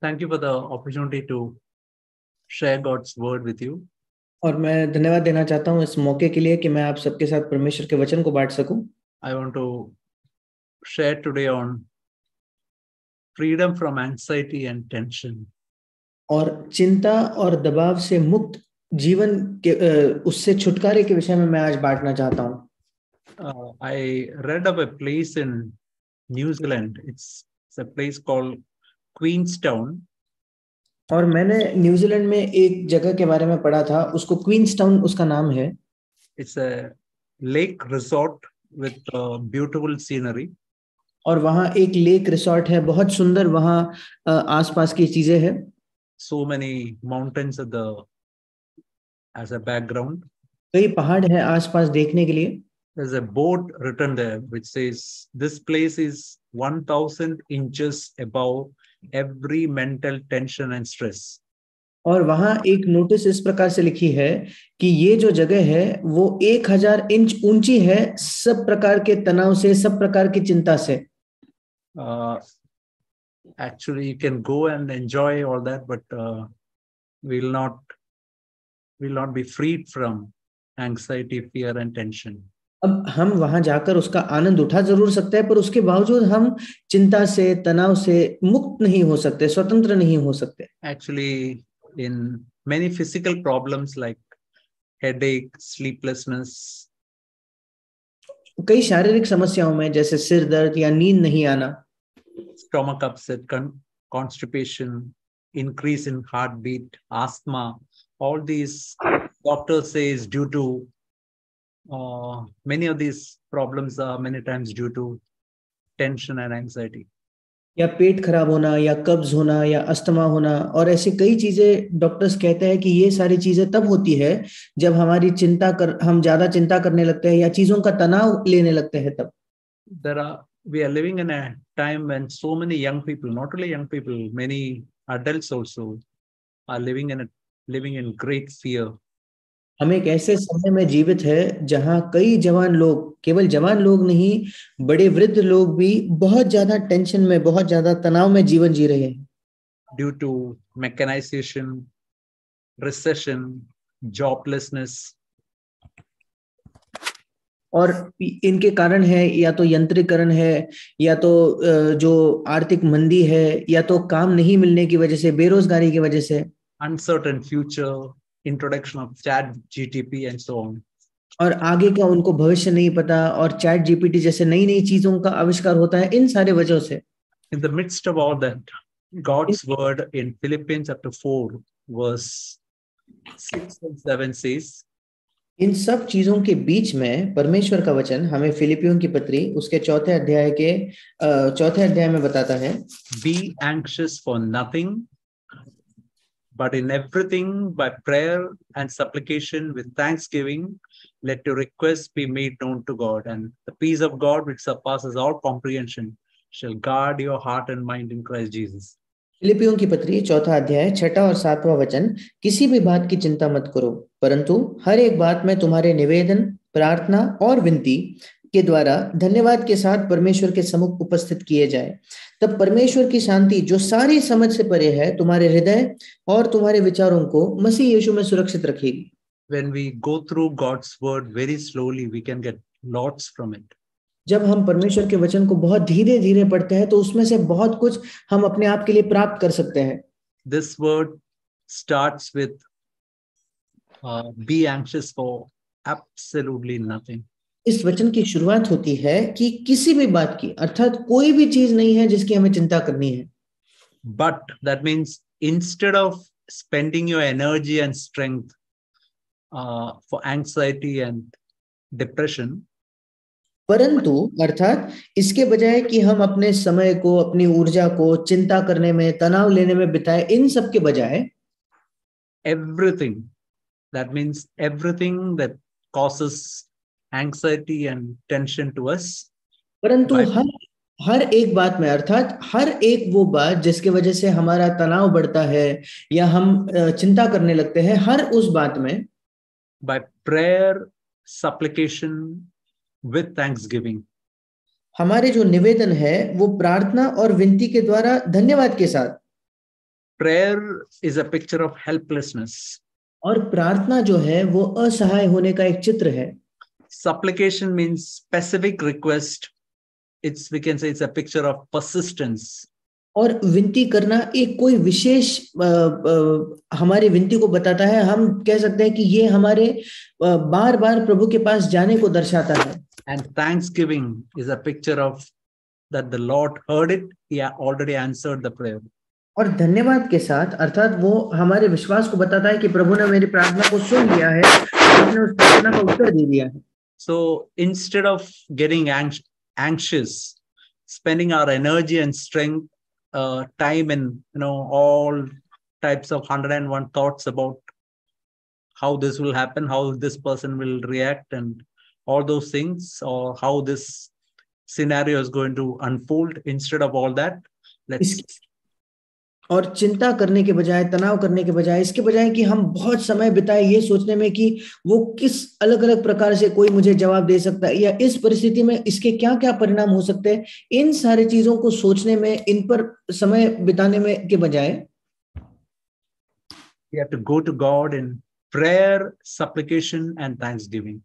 Thank you for the opportunity to share God's word with you. और मैं धन्यवाद देना चाहता हूँ इस मौके के लिए कि मैं आप सबके साथ परमेश्वर के वचन को बांट सकूं। I want to share today on freedom from anxiety and tension. और चिंता और दबाव से मुक्त जीवन के उससे छुटकारे के विषय में मैं आज बांटना चाहता हूँ। I read of a place in New Zealand. It's a place called Queenstown. और मैंने न्यूजीलैंड में एक जगह के बारे में पढ़ा था, उसको क्वींसटाउन उसका नाम है। It's a lake resort with beautiful scenery. और वहाँ एक लेक रिसोर्ट है, बहुत सुंदर वहाँ आसपास की चीजें हैं। So many mountains as a background. कई पहाड़ है आसपास देखने के लिए। There's a board written there which says this place is 1000 inches above every mental tension and stress. और वहां एक नोटिस इस प्रकार से लिखी है कि ये जो जगह है वो 1000 इंच ऊंची है सब प्रकार के तनाव से, सब प्रकार की चिंता से। Actually, you can go and enjoy all that, but will not be freed from anxiety, fear, and tension. अब हम वहां जाकर उसका आनंद उठा जरूर सकते हैं, पर उसके बावजूद हम चिंता से, तनाव से मुक्त नहीं हो सकते, स्वतंत्र नहीं हो सकते। Actually, in many physical problems like headache, sleeplessness, कई शारीरिक समस्याओं में जैसे सिर दर्द या नींद नहीं आना, stomach upset, constipation, increase in heartbeat, asthma, all these doctors say is due to many of these problems are many times due to tension and anxiety. या पेट खराब होना, या कब्ज होना, या अस्थमा होना, और ऐसी कई चीजें डॉक्टर्स कहते हैं कि ये सारी चीजें तब होती है जब हम ज्यादा चिंता करने लगते हैं या चीजों का तनाव लेने लगते हैं। तब we are living in a time when so many young people, not only young people, many adults also are living in great fear. हम एक ऐसे समय में जीवित है जहां कई जवान लोग, केवल जवान लोग नहीं, बड़े वृद्ध लोग भी बहुत ज्यादा टेंशन में, बहुत ज्यादा तनाव में जीवन जी रहे हैं। Due to mechanization, recession, joblessness. और इनके कारण है या तो यंत्रीकरण है, या तो जो आर्थिक मंदी है, या तो काम नहीं मिलने की वजह से, बेरोजगारी की वजह से, uncertain future, introduction of ChatGPT and so on. और आगे का उनको भविष्य नहीं पता, और चैट जीपीटी जैसे नई नई चीजों का आविष्कार होता है इन सारे वजहों से। In the midst of all that, God's word in Philippians chapter 4 verse 6 and 7 says, इन सब चीजों के बीच में परमेश्वर का वचन हमें फिलिपियों की पत्री उसके चौथे अध्याय में बताता है, be anxious for nothing, but in everything by prayer and supplication with thanksgiving, let your requests be made known to God, and the peace of God which surpasses all comprehension shall guard your heart and mind in Christ Jesus. फिलिपियों की पत्री चौथा अध्याय 6 और 7वां वचन, किसी भी बात की चिंता मत करो, परंतु हर एक बात में तुम्हारे निवेदन, प्रार्थना और विनती के द्वारा धन्यवाद के साथ परमेश्वर के सम्मुख उपस्थित किए जाए। तब परमेश्वर की शांति जो सारी समझ से परे है तुम्हारे हृदय और तुम्हारे विचारों को मसीह यीशु में सुरक्षित रखेगी। When we go through God's word very slowly, we can get lots from it. जब हम परमेश्वर के वचन को बहुत धीरे धीरे पढ़ते हैं तो उसमें से बहुत कुछ हम अपने आप के लिए प्राप्त कर सकते हैं। This word starts with be anxious for absolutely nothing. इस वचन की शुरुआत होती है कि किसी भी बात की, अर्थात कोई भी चीज नहीं है जिसकी हमें चिंता करनी है। But that means instead of spending your energy and strength for anxiety and depression, परंतु अर्थात इसके बजाय कि हम अपने समय को, अपनी ऊर्जा को चिंता करने में, तनाव लेने में बिताए, इन सब के बजाय everything, that means everything that causes anxiety and tension to us, परंतु हर एक बात में, अर्थात हर एक वो बात जिसके वजह से हमारा तनाव बढ़ता है या हम चिंता करने लगते हैं, हर उस बात में by prayer, supplication with thanksgiving, हमारे जो निवेदन है वो प्रार्थना और विनती के द्वारा धन्यवाद के साथ, Prayer is a picture of helplessness. और प्रार्थना जो है वो असहाय होने का एक चित्र है. Supplication means specific request. We can say it's a picture of persistence. और विनती करना एक कोई विशेष हमारी विनती को बताता है. हम कह सकते हैं कि ये हमारे बार बार प्रभु के पास जाने को दर्शाता है. And thanksgiving is a picture of that the Lord heard it. He already answered the prayer. और धन्यवाद के साथ अर्थात वो हमारे विश्वास को बताता है कि प्रभु ने मेरी प्रार्थना को सुन लिया है, उसने उस प्रार्थना का उत्तर दे दिया है. So instead of getting anxious, spending our energy and strength, time in all types of 101 thoughts about how this will happen, how this person will react, and all those things, or how this scenario is going to unfold, instead of all that, let's और चिंता करने के बजाय, तनाव करने के बजाय, इसके बजाय कि हम बहुत समय बिताए ये सोचने में कि वो किस अलग अलग प्रकार से कोई मुझे जवाब दे सकता है या इस परिस्थिति में इसके क्या क्या परिणाम हो सकते हैं, इन सारी चीजों को सोचने में, इन पर समय बिताने में के बजाय we have to go to God in prayer, supplication and thanksgiving.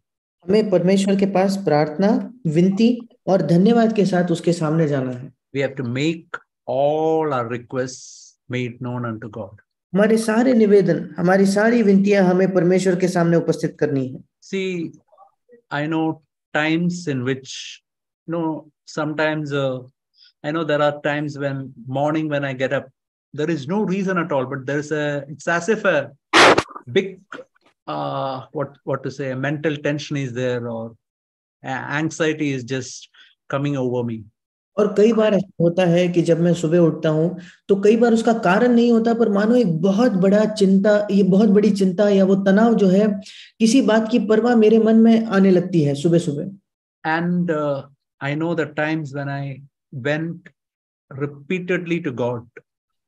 हमें परमेश्वर के पास प्रार्थना, विनती और धन्यवाद के साथ उसके सामने जाना है. We have to make all our requests made known unto God. हमारे सारे निवेदन, हमारी सारी विनतियां हमें परमेश्वर के सामने उपस्थित करनी है. See, I know times in which, sometimes I know there are times when morning when I get up, there is no reason at all, but it's as if a big, what to say, a mental tension is there, or anxiety is just coming over me. और कई बार ऐसा होता है कि जब मैं सुबह उठता हूं तो कई बार उसका कारण नहीं होता, पर मानो एक बहुत बड़ी चिंता या वो तनाव जो है, किसी बात की परवाह मेरे मन में आने लगती है सुबह सुबह. And I know the times when I went repeatedly to God,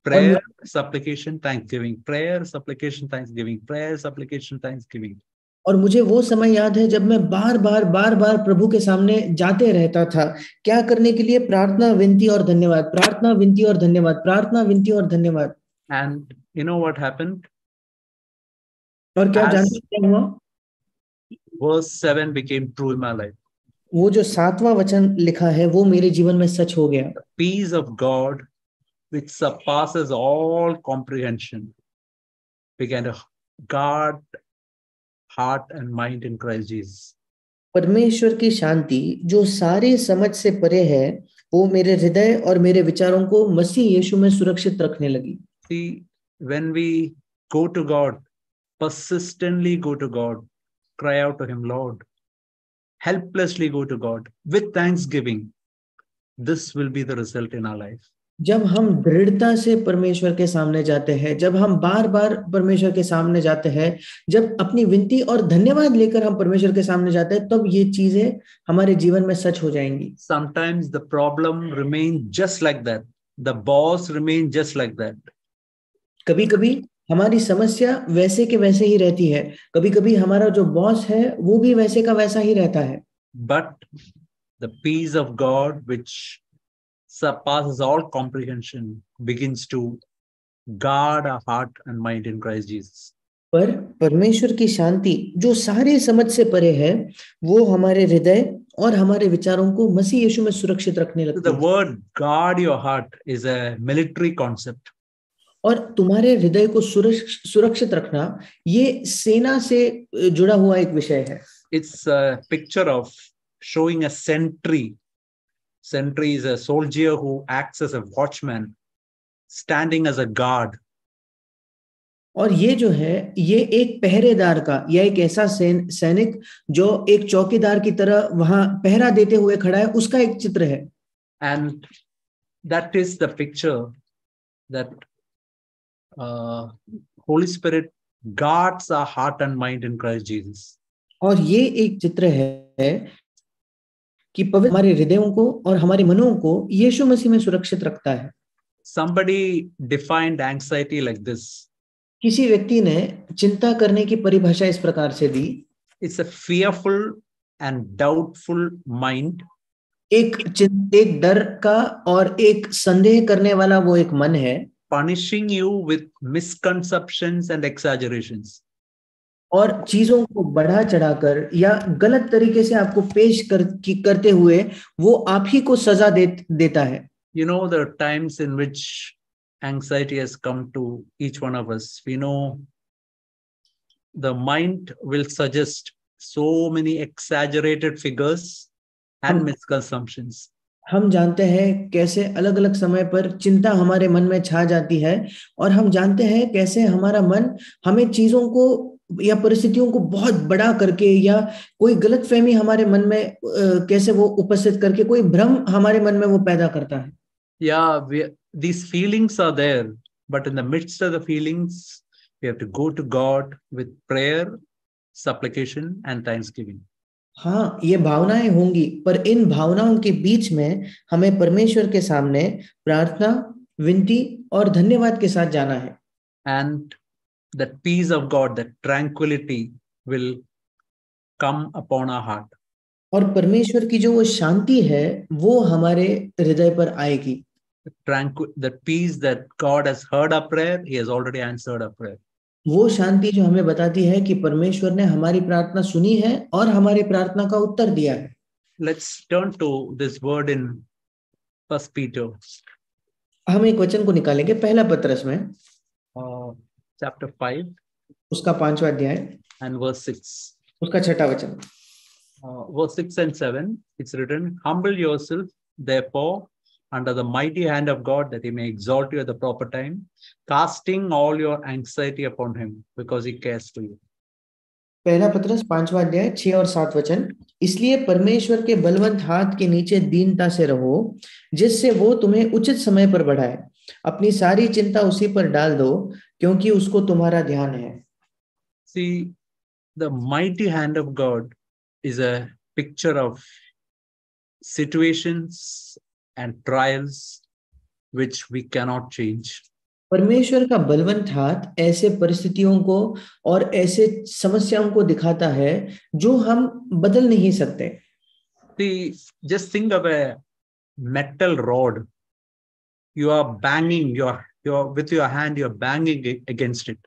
prayer, supplication, thanksgiving, prayer, supplication, thanksgiving, prayer, supplication, thanksgiving. और मुझे वो समय याद है जब मैं बार बार प्रभु के सामने जाते रहता था. क्या करने के लिए? प्रार्थना, विनती और धन्यवाद, प्रार्थना, विनती और धन्यवाद, प्रार्थना, विनती और धन्यवाद. And you know what happened? और क्या जानते हैं क्या हुआ? Verse 7 became true in my life. वो जो 7वां वचन लिखा है वो मेरे जीवन में सच हो गया. The peace of God which surpasses all comprehension began to guard heart and mind in Christ Jesus. परमेश्वर की शांति जो सारी समझ से परे है, वो मेरे हृदय और मेरे विचारों को मसीह यीशु में सुरक्षित रखने लगी. See, when we go to God, persistently go to God, cry out to Him, Lord, helplessly go to God with thanksgiving, this will be the result in our life. जब हम दृढ़ता से परमेश्वर के सामने जाते हैं, जब हम बार बार परमेश्वर के सामने जाते हैं, जब अपनी विनती और धन्यवाद लेकर हम परमेश्वर के सामने जाते हैं, तब ये चीजें हमारे जीवन में सच हो जाएंगी. Sometimes the problem remains just like that. The boss remains just like that. कभी कभी हमारी समस्या वैसे के वैसे ही रहती है, कभी कभी हमारा जो बॉस है वो भी वैसे का वैसा ही रहता है. But the peace of God which surpasses all comprehension begins to guard our heart and mind in Christ Jesus. पर परमेश्वर की शांति जो सारी समझ से परे है, वो हमारे हृदय और हमारे विचारों को मसीह यीशु में सुरक्षित रखने लगती है. The word guard your heart is a military concept. और तुम्हारे हृदय को सुरक्षित रखना ये सेना से जुड़ा हुआ एक विषय है. It's a picture of showing a sentry. Sentry is a soldier who acts as a watchman, standing as a guard. और ये जो है, ये एक पहरेदार का या एक ऐसा सैनिक जो एक चौकीदार की तरह वहां पहरा देते हुए खड़ा है, उसका एक चित्र है. And that is the picture that Holy Spirit guards our heart and mind in Christ Jesus. और ये एक चित्र है कि पवित्र हमारे हृदयों को और हमारे मनों को यीशु मसीह में सुरक्षित रखता है. Somebody defined anxiety like this. किसी व्यक्ति ने चिंता करने की परिभाषा इस प्रकार से दी. It's a fearful and doubtful mind. एक डर का और एक संदेह करने वाला वो एक मन है. punishing you with misconceptions and exaggerations. और चीजों को बढ़ा चढ़ाकर या गलत तरीके से आपको करते हुए वो आप ही को सजा देता है. You know, there are times in which anxiety has come to each one of us. We know the mind will suggest so many exaggerated figures and misconceptions. हम जानते हैं कैसे अलग अलग समय पर चिंता हमारे मन में छा जाती है और हम जानते हैं कैसे हमारा मन हमें चीजों को या परिस्थितियों को बहुत बड़ा करके या कोई गलतफहमी हमारे मन में कैसे वो उपस्थित करके कोई भ्रम हमारे मन में वो पैदा करता है. Yeah, these feelings are there, but in the midst of the feelings, we have to go to God with prayer, supplication, and thanksgiving. हाँ, ये भावनाएं होंगी, पर इन भावनाओं के बीच में हमें परमेश्वर के सामने प्रार्थना, विनती और धन्यवाद के साथ जाना है. And that peace of God, that tranquility will come upon our heart. और परमेश्वर की जो वो शांति है, वो हमारे हृदय पर आएगी. The peace that God has heard our prayer, He has already answered our prayer. वो शांति जो हमें बताती है कि परमेश्वर ने हमारी प्रार्थना सुनी है और हमारी प्रार्थना का उत्तर दिया है. Let's turn to this word in 1 Peter. हम एक वचन को निकालेंगे पहला पत्रस में chapter 5 उसका 5वां अध्याय and verse 6. उसका 6वां वचन. Verse 6 and 7, it's written, humble yourself, therefore, under the mighty hand of God, that He may exalt you at the proper time, casting all your anxiety upon Him, because He cares for you. पहला पत्रस 5वां अध्याय 6 और 7 वचन. इसलिए परमेश्वर के बलवंत हाथ के नीचे दीनता से रहो, जिससे वो तुम्हें उचित समय पर बढ़ाए. अपनी सारी चिंता उसी पर डाल दो, क्योंकि उसको तुम्हारा ध्यान है. See, the mighty hand of God is a picture of situations and trials which we cannot change. परमेश्वर का बलवंत हाथ ऐसे परिस्थितियों को और ऐसे समस्याओं को दिखाता है जो हम बदल नहीं सकते. See, just think of a metal rod. You are banging with your hand, you are banging against it.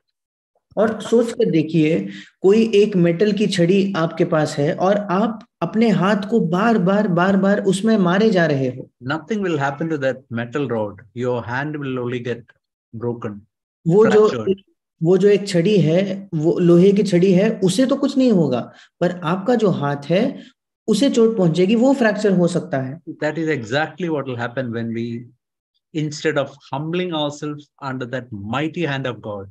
और सोच कर देखिए, कोई एक मेटल की छड़ी आपके पास है और आप अपने हाथ को बार बार उसमें मारे जा रहे हो. Nothing will happen to that metal rod. Your hand will only get broken. वो जो एक छड़ी है, वो लोहे की छड़ी है, उसे तो कुछ नहीं होगा, पर आपका जो हाथ है उसे चोट पहुंचेगी, वो फ्रैक्चर हो सकता है. That is exactly what will happen when we, instead of humbling ourselves under that mighty hand of God,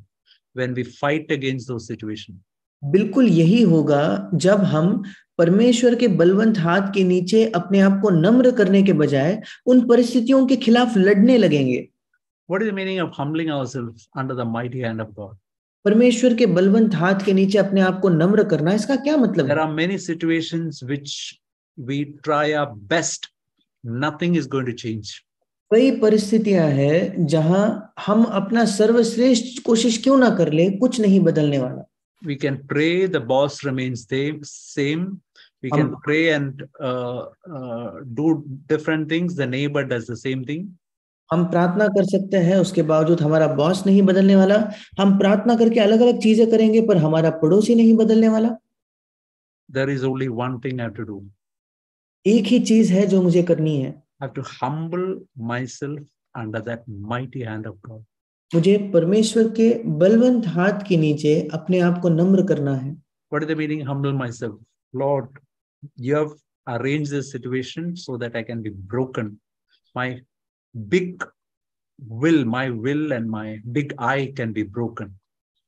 when we fight against those situations. बिल्कुल यही होगा जब हम परमेश्वर के बलवंत हाथ के नीचे अपने आप को नम्र करने के बजाय उन परिस्थितियों के खिलाफ लड़ने लगेंगे. What is the meaning of humbling ourselves under the mighty hand of God? परमेश्वर के बलवंत हाथ के नीचे अपने आप को नम्र करना, इसका क्या मतलब There है? are many situations which we try our best, nothing is going to change. कई परिस्थितियां हैं जहां हम अपना सर्वश्रेष्ठ कोशिश क्यों ना कर ले, कुछ नहीं बदलने वाला. We can pray, the boss remains the same. We can pray and do different things. The neighbor does the same thing. हम प्रार्थना कर सकते हैं, उसके बावजूद हमारा बॉस नहीं बदलने वाला. हम प्रार्थना करके अलग अलग चीजें करेंगे, पर हमारा पड़ोसी नहीं बदलने वाला. There is only one thing I have to do. एक ही चीज है जो मुझे करनी है. I have to humble myself under that mighty hand of God. मुझे परमेश्वर के बलवंत हाथ के नीचे अपने आप को नम्र करना है. What is the meaning humble myself? Lord, you have arranged this situation so that I can be broken. My will and my big I can be broken.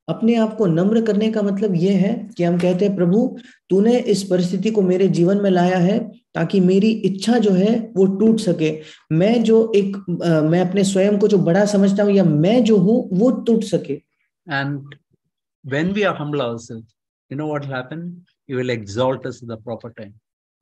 अपने आप को नम्र करने का मतलब यह है कि हम कहते हैं, प्रभु तूने इस परिस्थिति को मेरे जीवन में लाया है ताकि मेरी इच्छा जो है वो टूट सके. मैं अपने स्वयं को जो बड़ा समझता हूं या मैं जो हूं वो टूट सके. And when we are humble ourselves, you know what will happen? He will exalt us at the proper time.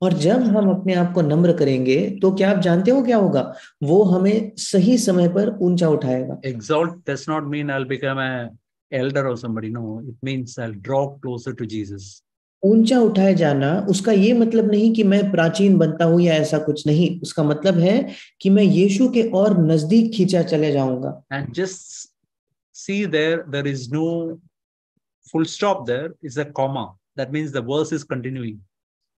और जब हम अपने आप को नम्र करेंगे तो क्या आप जानते हो क्या होगा? वो हमें सही समय पर ऊंचा उठाएगा. Exalt does not mean I'll become a elder or somebody. No, it means I'll draw closer to Jesus. ऊंचा उठाए जाना उसका ये मतलब नहीं कि मैं प्राचीन बनता हूं या ऐसा कुछ नहीं, उसका मतलब है कि मैं यीशु के और नजदीक खींचा चले जाऊंगा। And just see there is no full stop, there is a comma. That means the verse is continuing.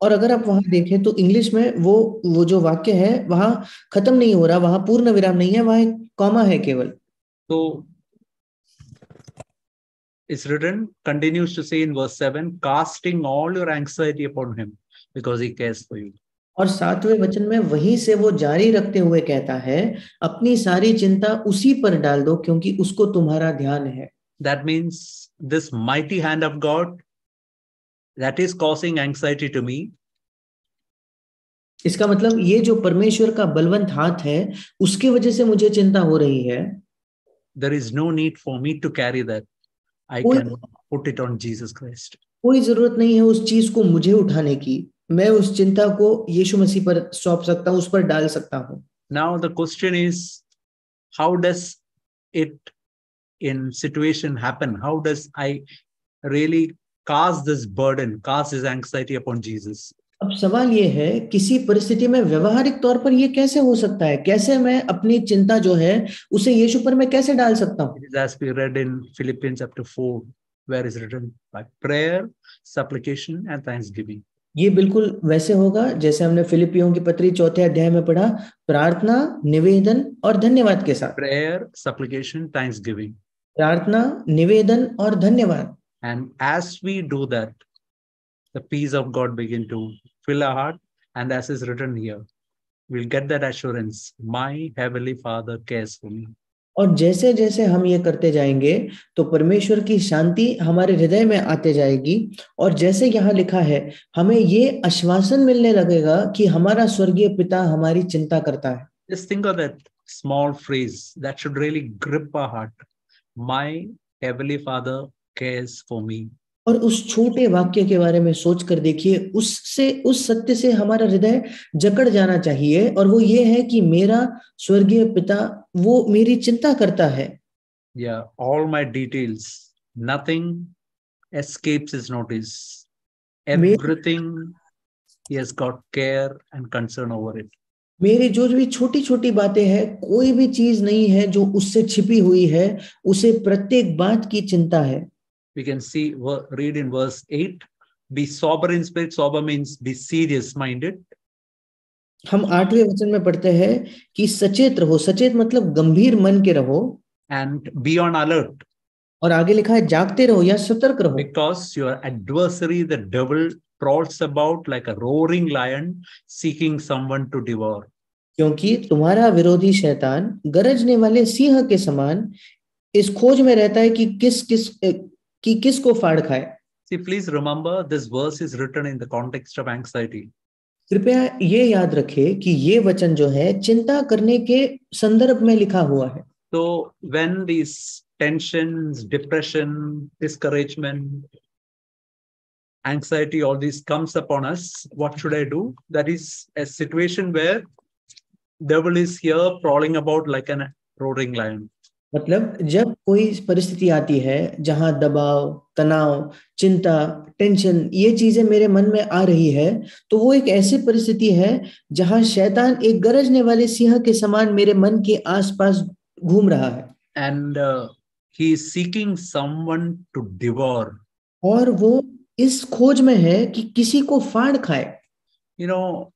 और अगर आप वहां देखें तो इंग्लिश में वो जो वाक्य है वहां खत्म नहीं हो रहा, वहां पूर्ण विराम नहीं है, वहां एक कॉमा है केवल। So it's written, continues to say in verse 7, casting all your anxiety upon him because he cares for you. और 7वें वचन में वहीं से वो जारी रखते हुए कहता है, अपनी सारी चिंता उसी पर डाल दो क्योंकि उसको तुम्हारा ध्यान है। That means this mighty hand of God that is causing anxiety to me, इसका मतलब ये जो परमेश्वर का बलवंत हाथ है उसकी वजह से मुझे चिंता हो रही है, there is no need for me to carry that. I कोई can put it on Jesus Christ. कोई जरूरत नहीं है उस चीज को मुझे उठाने की, मैं उस चिंता को यीशु मसीह पर सौंप सकता हूं, उस पर डाल सकता हूं। Now the question is, how does it in situation happen? How does I really cast this burden, cast this anxiety upon Jesus? अब सवाल ये है, किसी परिस्थिति में व्यवहारिक तौर पर ये कैसे हो सकता है, कैसे मैं अपनी चिंता जो है उसे यीशु पर मैं कैसे डाल सकता हूँ? It is as we read in Philippians chapter 4, where is written by prayer, supplication, and thanksgiving. ये बिल्कुल वैसे होगा जैसे हमने फिलिपियों की पत्री 4थे अध्याय में पढ़ा, प्रार्थना, निवेदन और धन्यवाद के साथ। Prayer, supplication, thanksgiving. प्रार्थना, निवेदन और धन्यवाद। And as we do that, the peace of God begin to fill our heart. And as is written here, we'll get that assurance, my heavenly Father cares for me. और जैसे जैसे हम ये करते जाएंगे तो परमेश्वर की शांति हमारे हृदय में आते जाएगी, और जैसे यहाँ लिखा है हमें ये आश्वासन मिलने लगेगा कि हमारा स्वर्गीय पिता हमारी चिंता करता है। Just think of that small phrase that should really grip our heart. My heavenly Father cares for me. और उस छोटे वाक्य के बारे में सोच कर देखिए, उससे उस सत्य से हमारा हृदय जकड़ जाना चाहिए, और वो ये है कि मेरा स्वर्गीय पिता वो मेरी चिंता करता है। Yeah, all my details, nothing escapes his notice. Everything he has got care and concern over it. मेरी जो भी छोटी छोटी बातें हैं, कोई भी चीज नहीं है जो उससे छिपी हुई है, उसे प्रत्येक बात की चिंता है। We can see, read in verse 8, be sober in spirit. Sober means be serious minded. हम 8वें वचन में पढ़ते हैं कि सचेत रहो, सचेत मतलब गंभीर मन के रहो, And be on alert, और आगे लिखा है जागते रहो या सतर्क रहो, because your adversary, the devil, prowls about like a roaring lion seeking someone to devour. क्योंकि तुम्हारा विरोधी शैतान गरजने वाले सिंह के समान इस खोज में रहता है कि किस को फाड़ खाए। See, please remember this verse is written in the context of anxiety. कृपया ये याद रखें कि ये वचन जो है चिंता करने के संदर्भ में लिखा हुआ है। So when these tensions, depression, discouragement, anxiety, all this comes upon us, what should I do? That is a situation where devil is here prowling about like a roaring lion. मतलब जब कोई परिस्थिति आती है जहां दबाव, तनाव, चिंता, टेंशन ये चीजें मेरे मन में आ रही है, तो वो एक ऐसी परिस्थिति है जहां शैतान एक गरजने वाले सिंह के समान मेरे मन के आसपास घूम रहा है। And he is seeking someone to devour. और वो इस खोज में है कि किसी को फाड़ खाए। You know,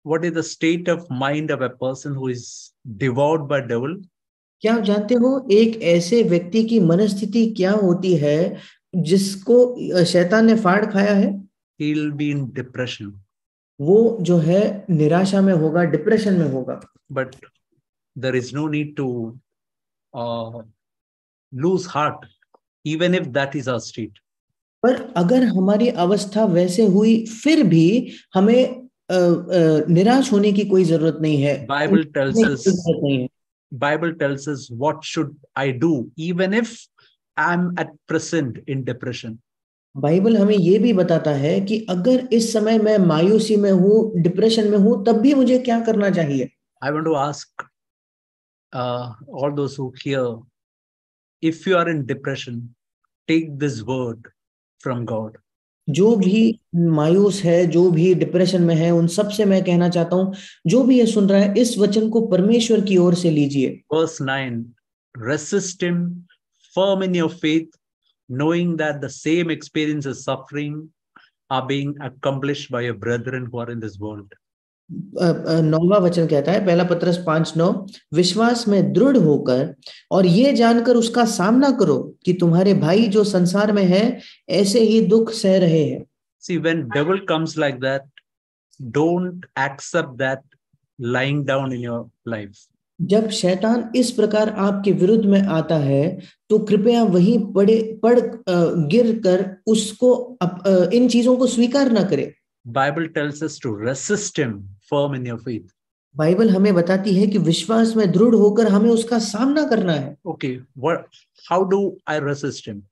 what is the state of mind of a person who is devoured by devil? क्या आप जानते हो एक ऐसे व्यक्ति की मनस्थिति क्या होती है जिसको शैतान ने फाड़ खाया है? He'll be in depression. वो जो है निराशा में होगा, डिप्रेशन में होगा। But there is no need to lose heart, even if that is our state. पर अगर हमारी अवस्था वैसे हुई फिर भी हमें निराश होने की कोई जरूरत नहीं है। Bible tells us, जरूरत नहीं है। Bible tells us what should I do even if I'm at present in depression. Bible हमें ये भी बताता है कि अगर इस समय मैं मायूसी में हूँ, डिप्रेशन में हूँ, तब भी मुझे क्या करना चाहिए। I want to ask all those who hear, if you are in depression, take this word from God. जो भी मायूस है, जो भी डिप्रेशन में है, उन सब से मैं कहना चाहता हूँ, जो भी ये सुन रहा है, इस वचन को परमेश्वर की ओर से लीजिए। Verse 9, resist him, firm in your faith, knowing that the same experience of suffering are being accomplished by your brethren who are in this world. 9वां वचन कहता है, पहला पत्रस 5:9, विश्वास में दृढ़ होकर और ये जानकर उसका सामना करो कि तुम्हारे भाई जो संसार में है ऐसे ही दुख सह रहे हैं। See, when devil comes like that, don't accept that lying down in your life. जब शैतान इस प्रकार आपके विरुद्ध में आता है, तो कृपया वहीं गिर कर उसको इन चीजों को स्वीकार ना करे। Bible tells us to resist him, firm in your faith. Bible हमें बताती है कि विश्वास में दृढ़ होकर हमें उसका सामना करना है। Okay, how do I resist him?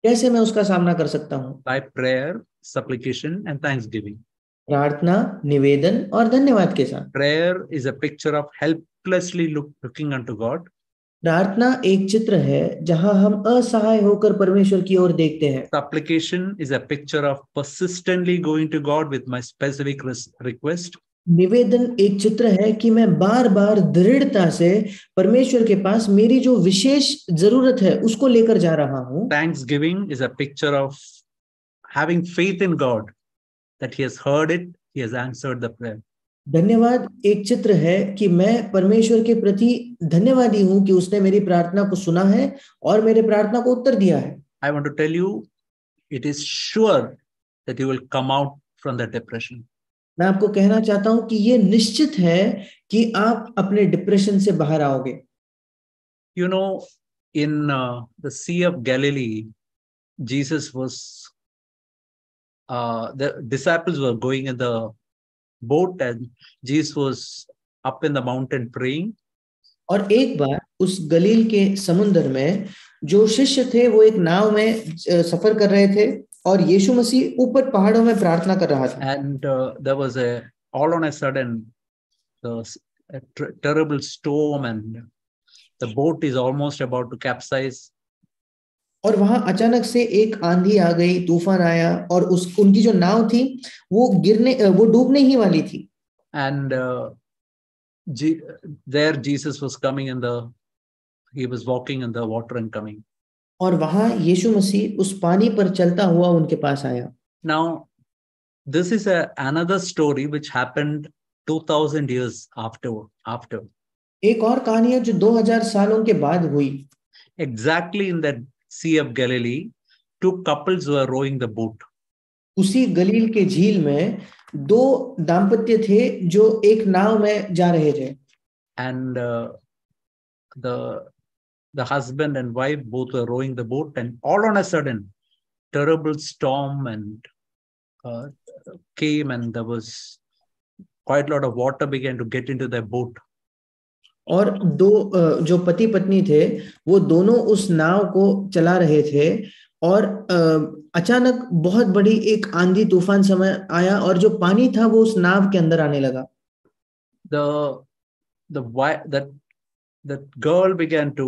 कैसे मैं उसका सामना कर सकता हूँ? By prayer, supplication, and thanksgiving. प्रार्थना, निवेदन और धन्यवाद के साथ। Prayer is a picture of helplessly looking unto God. प्रार्थना एक चित्र है जहां हम असहाय होकर परमेश्वर की ओर देखते हैं। Supplication is a picture of persistently going to God with my specific request. निवेदन एक चित्र है कि मैं बार बार दृढ़ता से परमेश्वर के पास मेरी जो विशेष जरूरत है उसको लेकर जा रहा हूँ। Thanksgiving is a picture of having faith in God that He has heard it, He has answered the prayer. धन्यवाद एक चित्र है कि मैं परमेश्वर के प्रति धन्यवादी हूं कि उसने मेरी प्रार्थना को सुना है और मेरे प्रार्थना को उत्तर दिया है। I want to tell you, it is sure that you will come out from the depression. मैं आपको कहना चाहता हूं कि ये निश्चित है कि आप अपने डिप्रेशन से बाहर आओगे। You know, in the Sea of Galilee, Jesus was, the disciples were going in the boat and Jesus was up in the mountain praying. और एक बार उस गलील के समुद्र में जो शिष्य थे वो एक नाव में सफर कर रहे थे और यीशु मसीह ऊपर पहाड़ों में प्रार्थना कर रहा था। And there was all on a sudden a terrible storm and the boat is almost about to capsize. और वहां अचानक से एक आंधी आ गई, तूफान आया और उनकी जो नाव थी वो डूबने ही वाली थी। And there Jesus was coming he was walking in the water and coming. और वहां यीशु मसीह उस पानी पर चलता हुआ उनके पास आया। Now, this is another story which happened 2000 years after. एक और कहानी है जो 2000 सालों के बाद हुई। Exactly in that Sea of Galilee, two couples were rowing the boat. उसी गलील के झील में दो दाम्पत्य थे जो एक नाव में जा रहे थे। And the husband and wife both were rowing the boat, and all on a sudden, terrible storm and came, and there was quite a lot of water began to get into their boat. और दो जो पति पत्नी थे वो दोनों उस नाव को चला रहे थे और अचानक बहुत बड़ी एक आंधी तूफान समय आया और जो पानी था वो उस नाव के अंदर आने लगा। That girl began to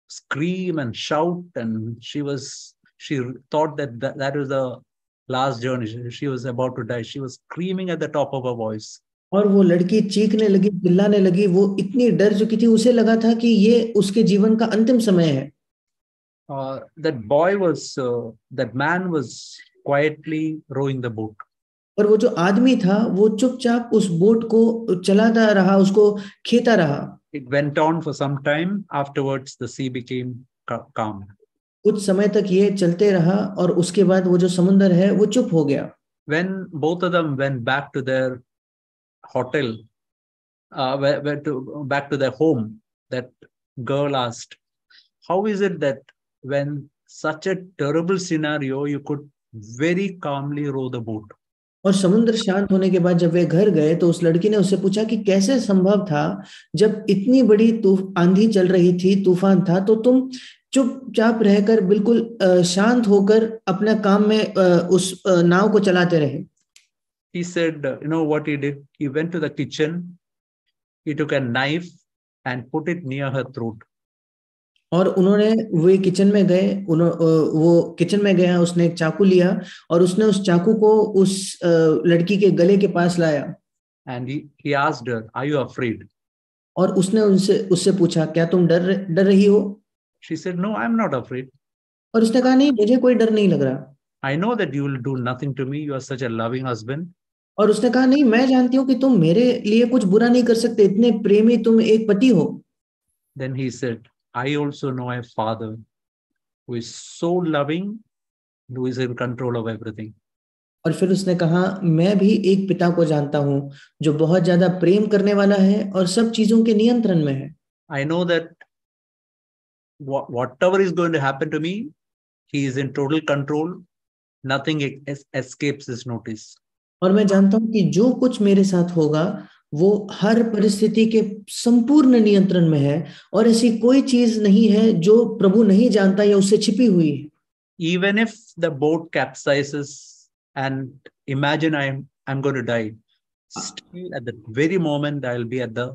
scream and shout, and she thought that was the last journey. She was about to die. She was screaming at the top of her voice. और वो लड़की चीखने लगी, चिल्लाने लगी, वो इतनी डर चुकी थी, उसे लगा था कि ये उसके जीवन का अंतिम समय है। That man was quietly rowing the boat. और वो जो आदमी था वो चुपचाप उस बोट को चलाता रहा, उसको खींचता रहा। It went on for some time. Afterwards, the sea became calm. कुछ समय तक ये चलते रहा और उसके बाद वो जो समुद्र है वो चुप हो गया। When both of them went back to their hotel, back to their home, that girl asked, "How is it that when such a terrible scenario, you could very calmly row the boat?" और समुद्र शांत होने के बाद जब वे घर गए तो उस लड़की ने उससे पूछा कि कैसे संभव था जब इतनी बड़ी आंधी चल रही थी, तूफान था, तो तुम चुपचाप रहकर बिल्कुल शांत होकर अपने काम में उस नाव को चलाते रहे। He said, you know what he did? He went to the kitchen, he took a knife and put it near her throat. और उन्होंने वे किचन में गए, वो किचन में गया, उसने एक चाकू लिया और उसने उस चाकू को उस लड़की के गले के पास लाया and he asked her, "Are you afraid?" और उसने उनसे उससे पूछा, क्या तुम डर रही हो? She said, "No, I'm not afraid. और उसने कहा, नहीं, मुझे कोई डर नहीं लग रहा। I know that you will do nothing to me. You are such a loving husband." और उसने कहा, नहीं, मैं जानती हूँ कि तुम मेरे लिए कुछ बुरा नहीं कर सकते, इतने प्रेमी तुम एक पति हो। Then he said, "I also know a father who is so loving, who is in control of everything." और फिर उसने कहा, मैं भी एक पिता को जानता हूँ जो बहुत ज्यादा प्रेम करने वाला है और सब चीजों के नियंत्रण में है। I know that whatever is going to happen to me, he is in total control. Nothing escapes his notice. और मैं जानता हूँ कि जो कुछ मेरे साथ होगा वो हर परिस्थिति के संपूर्ण नियंत्रण में है और ऐसी कोई चीज नहीं है जो प्रभु नहीं जानता या उससे छिपी हुई है। Even if the boat capsizes and imagine I'm going to die, still at the very moment I'll be at the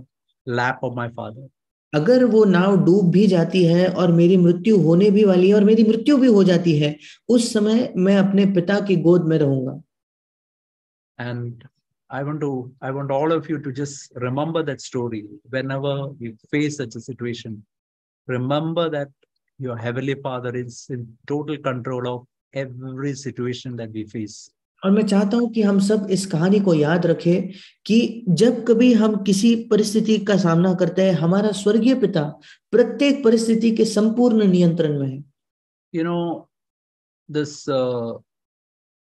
lap of my father. अगर वो नाव डूब भी जाती है और मेरी मृत्यु होने भी वाली है और मेरी मृत्यु भी हो जाती है, उस समय मैं अपने पिता की गोद में रहूंगा। And I want all of you to just remember that story whenever you face such a situation. Remember that your heavenly father is in total control of every situation that we face. और मैं चाहता हूं कि हम सब इस कहानी को याद रखें कि जब कभी हम किसी परिस्थिति का सामना करते हैं, हमारा स्वर्गीय पिता प्रत्येक परिस्थिति के संपूर्ण नियंत्रण में है। You know, this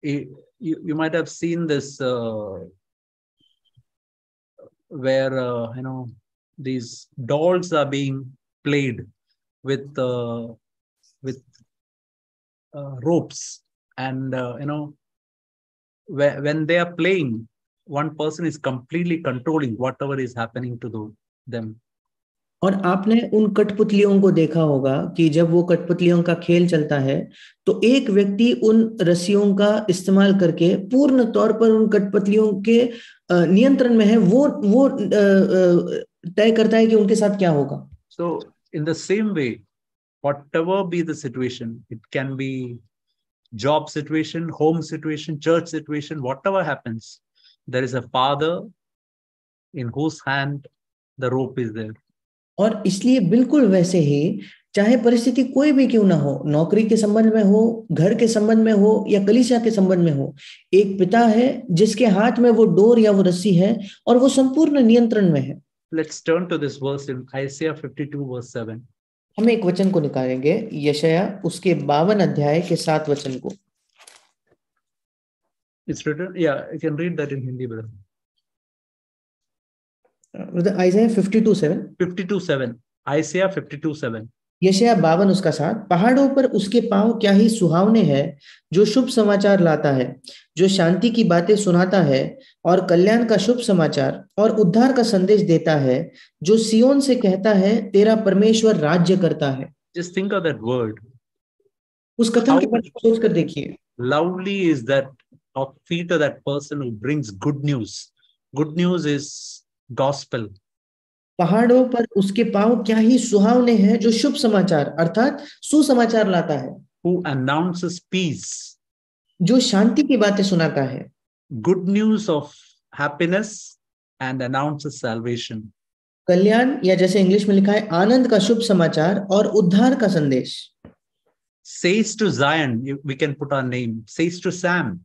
you might have seen this where these dolls are being played with ropes, and when they are playing, one person is completely controlling whatever is happening to them. और आपने उन कठपुतलियों को देखा होगा कि जब वो कठपुतलियों का खेल चलता है तो एक व्यक्ति उन रस्सियों का इस्तेमाल करके पूर्ण तौर पर उन कठपुतलियों के नियंत्रण में है। वो तय करता है कि उनके साथ क्या होगा। So in the same way, whatever be the situation, it can be job situation, home situation, church situation, whatever happens, there is a father in whose hand the rope is there. और इसलिए बिल्कुल वैसे ही चाहे परिस्थिति कोई भी क्यों ना हो, नौकरी के संबंध में हो, घर के संबंध में हो या कलीसिया के संबंध में हो, एक पिता है जिसके हाथ में वो डोर या वो रस्सी है और वो संपूर्ण नियंत्रण में है। Let's turn to this verse in Isaiah 52 verse 7. हम एक वचन को निकालेंगे, यशायाह उसके 52 अध्याय के 7 वचन को। It's written, yeah, you can read that in Hindi, brother. Isaiah 52:7. 52:7. Isaiah 52:7. यशायाह 52 उसका 7। पहाड़ों पर उसके पांव क्या ही सुहावने हैं, जो शुभ समाचार लाता है, जो शांति की बातें सुनाता है और कल्याण का शुभ समाचार और उद्धार का संदेश देता है, जो सियोन से कहता है, तेरा परमेश्वर राज्य करता है। Just think of that word. उस कथन के बारे में सोच कर देखिए। Lovely is that of feet of that person who brings good news. Good news is gospel. पहाड़ों पर उसके पांव क्या ही सुहावने हैं, जो शुभ समाचार अर्थात सुसमाचार लाता है। Who announces peace. जो शांति की बातें सुनाता है। Good news of happiness and announces salvation. कल्याण या जैसे इंग्लिश में लिखा है आनंद का शुभ समाचार और उद्धार का संदेश। Says to Zion, we can put our name. Says to Sam,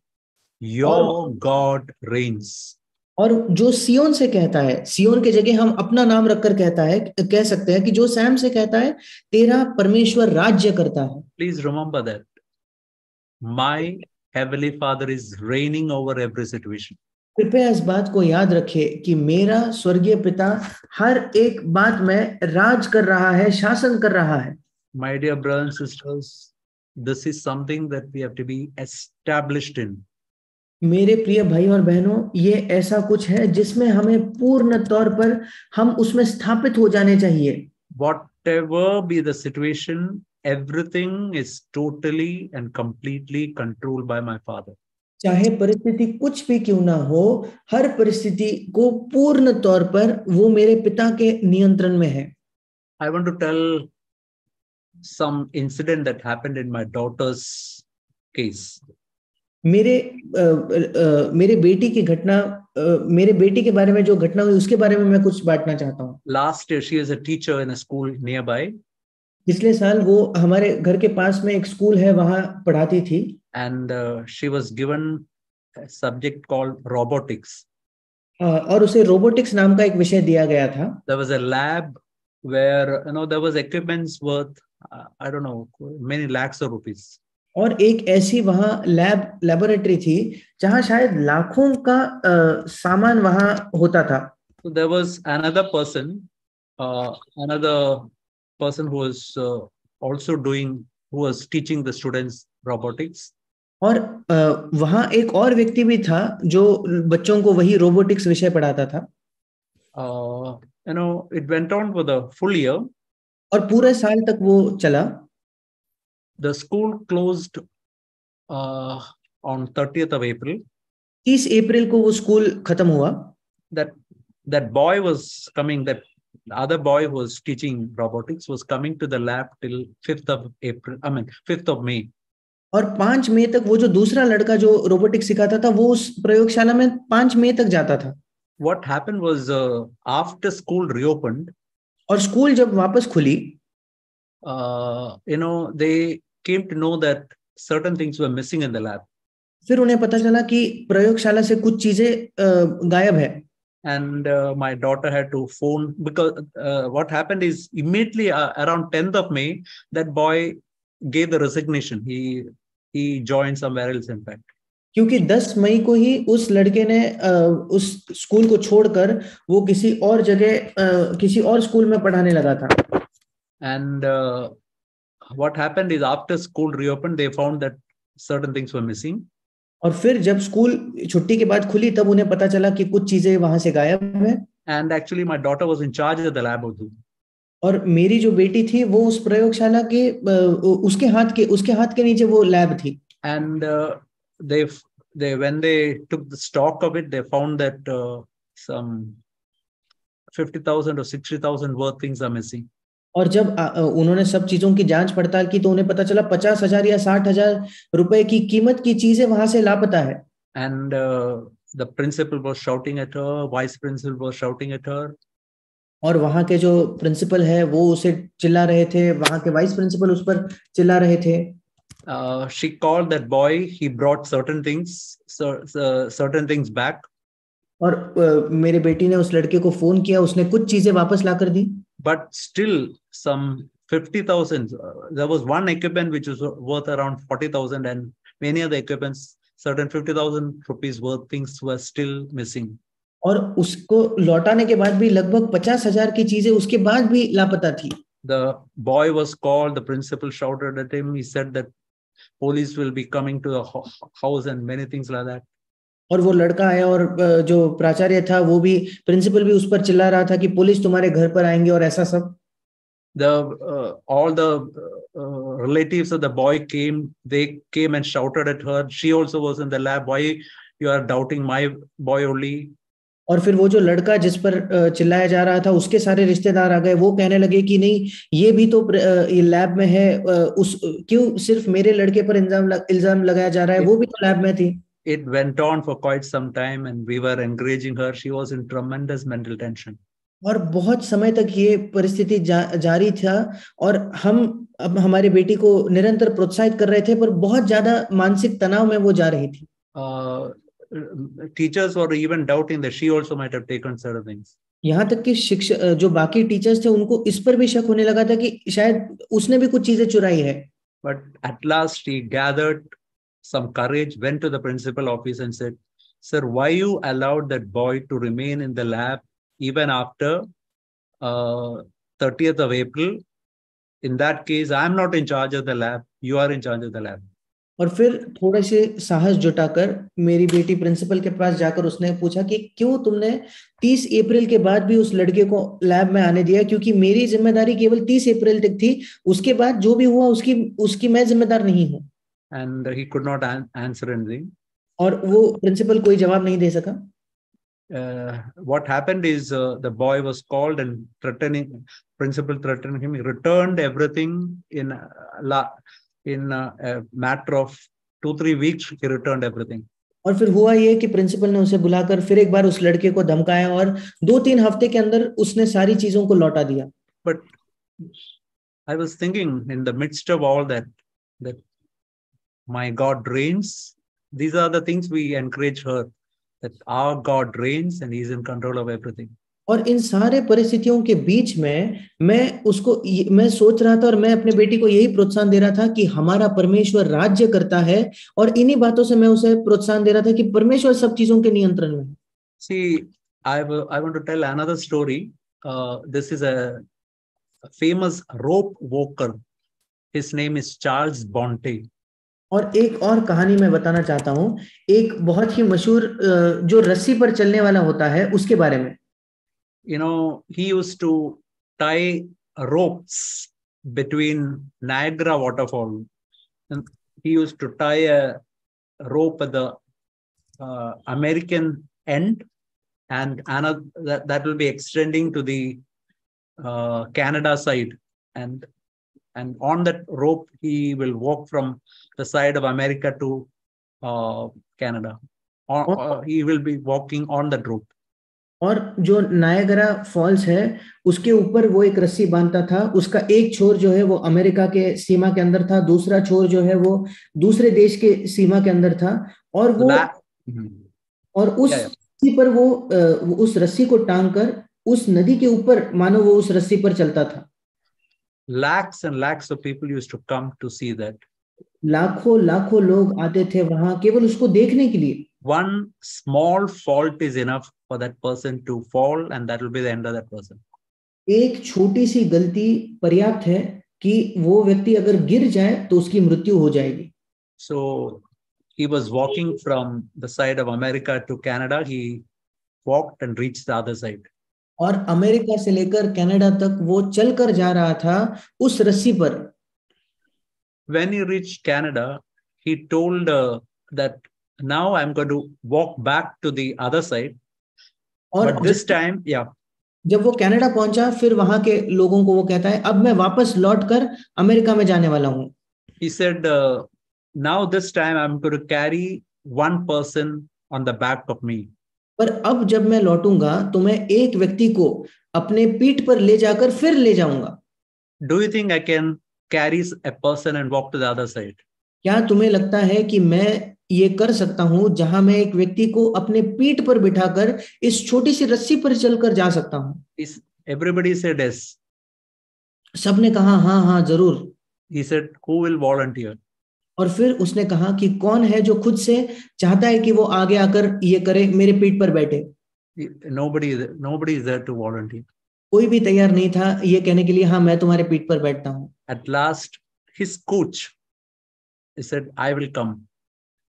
your God reigns. और जो सियोन से कहता है, सियोन के जगह हम अपना नाम रखकर कह सकते हैं कि जो सैम से कहता है, तेरा परमेश्वर राज्य करता है। Please remember that my heavenly Father is reigning over every situation. कृपया इस बात को याद रखें कि मेरा स्वर्गीय पिता हर एक बात में राज कर रहा है, शासन कर रहा है। My dear brothers and sisters, this is something that we have to be established in. मेरे प्रिय भाई और बहनों, ये ऐसा कुछ है जिसमें हमें पूर्ण तौर पर हम उसमें स्थापित हो जाने चाहिए। Whatever be the situation, everything is totally and completely controlled by my Father. चाहे परिस्थिति कुछ भी क्यों ना हो, हर परिस्थिति को पूर्ण तौर पर वो मेरे पिता के नियंत्रण में है। I want to tell some incident that happened in my daughter's case. मेरे बेटी की घटना, मेरे बेटी के बारे में जो घटना हुई उसके बारे में मैं कुछ बांटना चाहता हूँ। Last year, she is a teacher in a school nearby, पिछले साल वो हमारे घर के पास में एक स्कूल है, वहां पढ़ाती थी। and she was given a subject called robotics. और उसे रोबोटिक्स नाम का एक विषय दिया गया था। There was a lab where there was equipments worth I don't know, many lakhs of rupees. और एक ऐसी वहां लेबोरेटरी थी जहां शायद लाखों का सामान वहां होता था। So there was another person who was also who was teaching the students robotics. और वहां एक और व्यक्ति भी था जो बच्चों को वही रोबोटिक्स विषय पढ़ाता था। It went on for the full year. और पूरे साल तक वो चला। The school closed on 30th of April. 30 अप्रैल को वो स्कूल खत्म हुआ। That boy was coming, that other boy who was teaching robotics was coming to the lab till 5th of April, 5th of May. और 5 मई तक वो जो दूसरा लड़का जो रोबोटिक्स सिखाता था वो उस प्रयोगशाला में 5 मई तक जाता था। What happened was after school reopened, और स्कूल जब वापस खुली, they came to know that certain things were missing in the lab. फिर उन्हें पता चला कि प्रयोगशाला से कुछ चीजें गायब है। And my daughter had to phone, because what happened is immediately around 10th of May, that boy gave the resignation. He joined somewhere else, in fact. क्योंकि 10 मई को ही उस लड़के ने उस स्कूल को छोड़कर वो किसी और जगह किसी और स्कूल में पढ़ाने लगा था। And what happened is after school reopened, they found that certain things were missing. और फिर जब स्कूल छुट्टी के बाद खुली तब उन्हें पता चला कि कुछ चीजें वहां से गायब है। And actually my daughter was in charge of the lab also. और मेरी जो बेटी थी वो उस प्रयोगशाला के उसके हाथ के नीचे वो लैब थी। And when they took the stock of it, they found that some 50,000 or 60,000 worth things are missing. और जब उन्होंने सब चीजों की जांच पड़ताल की तो उन्हें पता चला 50,000 या 60,000 रुपए की कीमत की चीजें वहां से लापता है। And the principal was shouting at her, vice principal was shouting at her. और वहां के जो प्रिंसिपल है वो उसे चिल्ला रहे थे, वहां के वाइस प्रिंसिपल उस पर चिल्ला रहे थे। She called that boy. He brought certain things back. और मेरे बेटी ने उस लड़के को फोन किया, उसने कुछ चीजें वापस ला कर दी। But still, some 50,000. There was one equipment which was worth around 40,000, and many other equipments, certain 50,000 rupees worth things were still missing. और उसको लौटाने के बाद भी लगभग 50,000 की चीजें उसके बाद भी लापता थी। The boy was called. The principal shouted at him. He said that police will be coming to the house and many things like that. और वो लड़का आया और जो प्राचार्य था वो भी, प्रिंसिपल भी उस पर चिल्ला रहा था कि पुलिस तुम्हारे घर पर आएंगे और ऐसा सब। All the relatives of the boy came. They came and shouted at her. She also was in the lab. Why you are doubting my boy only? और फिर वो जो लड़का जिस पर चिल्लाया जा रहा था उसके सारे रिश्तेदार आ गए। वो कहने लगे कि नहीं, ये भी तो ये लैब में है, क्यों सिर्फ मेरे लड़के पर इल्जाम लगाया जा रहा है, वो भी तो लैब में थी। It went on for quite some time and we were encouraging her. She was in tremendous mental tension. और बहुत समय तक ये परिस्थिति जारी था और हम अब हमारी बेटी को निरंतर प्रोत्साहित कर रहे थे, पर बहुत ज्यादा मानसिक तनाव में वो जा रही थी। Teachers were even doubting that she also might have taken certain things. यहाँ तक कि शिक्षक जो बाकी टीचर्स थे उनको इस पर भी शक होने लगा था कि शायद उसने भी कुछ चीजें चुराई है। But at last she gathered some courage, went to the principal office and said, "Sir, why you allowed that boy to remain in the lab even after 30th of April? In that case, I am not in charge of the lab. You are in charge of the lab." और फिर थोड़े से साहस जुटाकर मेरी बेटी principal के पास जाकर उसने पूछा कि क्यों तुमने 30 अप्रैल के बाद भी उस लड़के को लैब में आने दिया, क्योंकि मेरी जिम्मेदारी केवल 30 अप्रैल तक थी, उसके बाद जो भी हुआ उसकी मैं जिम्मेदार नहीं हूँ। And he could not answer anything. और वो प्रिंसिपल कोई जवाब नहीं दे सका। what happened is the boy was called and principal threatened him. He returned everything in a matter of 2-3 weeks. He returned everything. और फिर हुआ ये कि प्रिंसिपल ने उसे बुलाकर फिर एक बार उस लड़के को धमकाया और 2-3 हफ्ते के अंदर उसने सारी चीजों को लौटा दिया. But I was thinking in the midst of all that my God reigns. These are the things we encourage her, that our God reigns and He is in control of everything. और इन सारे परिस्थितियों के बीच में मैं सोच रहा था और मैं अपने बेटी को यही प्रोत्साहन दे रहा था कि हमारा परमेश्वर राज्य करता है, और इन्हीं बातों से मैं उसे प्रोत्साहन दे रहा था कि परमेश्वर सब चीजों के नियंत्रण में है. See, I want to tell another story. This is a famous rope walker. His name is Charles Bonte. और एक और कहानी मैं बताना चाहता हूँ, एक बहुत ही मशहूर जो रस्सी पर चलने वाला होता है उसके बारे में. You know, he used to tie ropes between Niagara waterfall. And he used to tie a rope at the American end, and another that will be extending to the Canada side. And on that rope, he will walk from the side of America to Canada. Or he will be walking on that rope. और जो Niagara false है उसके ऊपर वो एक रस्सी बांधता था. उसका एक छोर जो है वो अमेरिका के सीमा के अंदर था, दूसरा छोर जो है वो दूसरे देश के सीमा के अंदर था. और वो और उस रस्सी पर वो उस रस्सी को टांग कर उस नदी के ऊपर मानो वो उस रस्सी पर चलता था. Lakhs and lakhs of people used to come to see that. लाखों लोग आते थे वहां केवल उसको देखने के लिए. One small fault is enough for that person to fall, and that will be the end of that person. एक छोटी सी गलती पर्याप्त है कि वो व्यक्ति अगर गिर जाए तो उसकी मृत्यु हो जाएगी. So he was walking from the side of America to Canada. He walked and reached the other side. और अमेरिका से लेकर कनाडा तक वो चलकर जा रहा था उस रस्सी पर. When he reached Canada, he told that now I'm going to walk back to the other side. But this time, yeah. जब वो कनाडा पहुंचा फिर वहां के लोगों को वो कहता है अब मैं वापस लौटकर अमेरिका में जाने वाला हूं. He said, now this time I'm going to carry one person on the back of me. पर अब जब मैं लौटूंगा तो मैं एक व्यक्ति को अपने पीठ पर ले जाकर फिर ले जाऊंगा. Do you think I can carry a person and walk to the other side? क्या तुम्हें लगता है कि मैं ये कर सकता हूं जहां मैं एक व्यक्ति को अपने पीठ पर बिठाकर इस छोटी सी रस्सी पर चलकर जा सकता हूं? Everybody said yes. सबने कहा हाँ जरूर. He said, who will volunteer? और फिर उसने कहा कि कौन है जो खुद से चाहता है कि वो आगे आकर ये करे, मेरे पीठ पर बैठे. Nobody is there to volunteer. कोई भी तैयार नहीं था ये कहने के लिए हाँ मैं तुम्हारे पीठ पर बैठता हूँ. At last his coach, he said, I will come.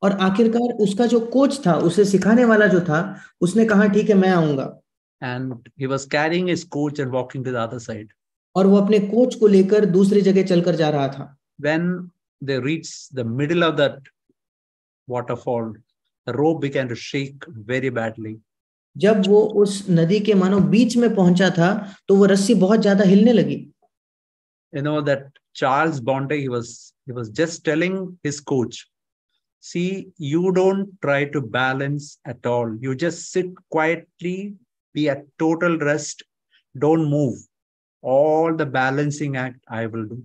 और आखिरकार उसका जो कोच था, उसे सिखाने वाला जो था, उसने कहा ठीक है मैं आऊंगा. And he was carrying his coach and walking to the other side. और वो अपने कोच को लेकर दूसरी जगह चलकर जा रहा था. When they reached the middle of that waterfall, the rope began to shake very badly. जब वो उस नदी के मानो बीच में पहुंचा था तो वो रस्सी बहुत ज्यादा हिलने लगी. You know that Charles Bonte, he was just telling his coach, see, you don't try to balance at all. You just sit quietly, be at total rest, don't move. All the balancing act I will do.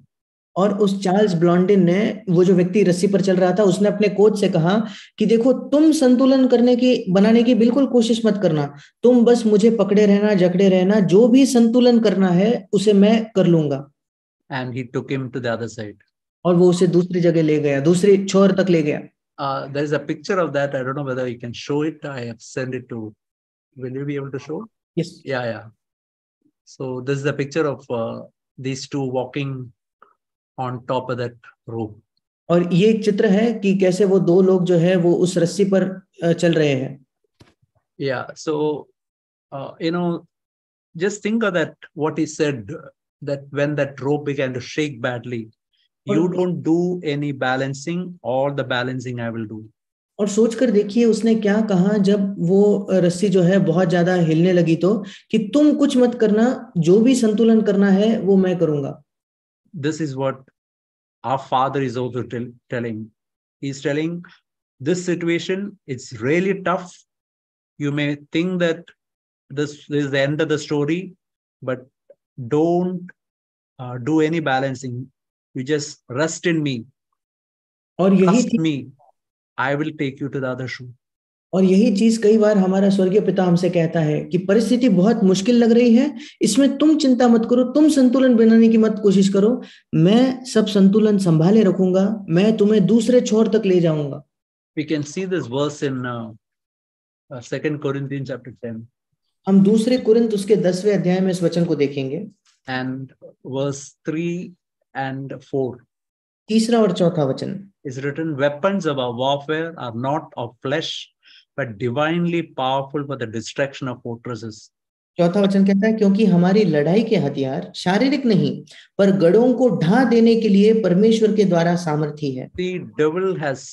और उस Charles ब्लॉन्डिन ने, वो जो व्यक्ति रस्सी पर चल रहा था, उसने अपने कोच से कहा कि देखो तुम संतुलन बनाने की बिल्कुल कोशिश मत करना, तुम बस मुझे पकड़े रहना, जकड़े रहना, जो भी संतुलन करना है उसे मैं कर लूंगा. And he took him to the other side. और वो उसे दूसरी जगह ले गया, दूसरी छोर तक ले गया. There is a picture of that. I don't know whether you can show it. I have sent it to. Will you be able to show? Yes. Yeah. So this is a picture of these two walking on top of that rope. और ये एक चित्र है कि कैसे वो दो लोग जो है वो उस रस्सी पर चल रहे हैं. Yeah. So just think of that. What he said, that when that rope began to shake badly, you don't do any balancing. All the balancing I will do. और सोचकर देखिए उसने क्या कहा जब वो रस्सी जो है बहुत ज्यादा हिलने लगी तो, कि तुम कुछ मत करना, जो भी संतुलन करना है वो मैं करूंगा। This is what our Father is also telling. He's telling this situation, it's really tough. You may think that this is the end of the story, but don't do any balancing. You just rest in me, और यही trust me. I will take you to the other shore. और यही चीज कई बार हमारा स्वर्गीय पिता हमसे कहता है कि परिस्थिति बहुत मुश्किल लग रही है, इसमें तुम चिंता मत करो, तुम संतुलन बनाने की मत कोशिश करो, मैं सब संतुलन संभाले रखूंगा, मैं तुम्हें दूसरे छोर तक ले जाऊंगा। We can see this verse in 2 Corinthians chapter 10 हम दूसरे कुरिन्थ उसके 10वें अध्याय में इस वचन को देखेंगे, and verse 3 and 4. तीसरा और चौथा वचन Is written, weapons of our warfare are not of flesh, but divinely powerful for the destruction of fortresses. चौथा वचन कहता है, क्योंकि हमारी लड़ाई के हथियार शारीरिक नहीं पर गढ़ों को ढा देने के लिए परमेश्वर के द्वारा सामर्थी है। The devil has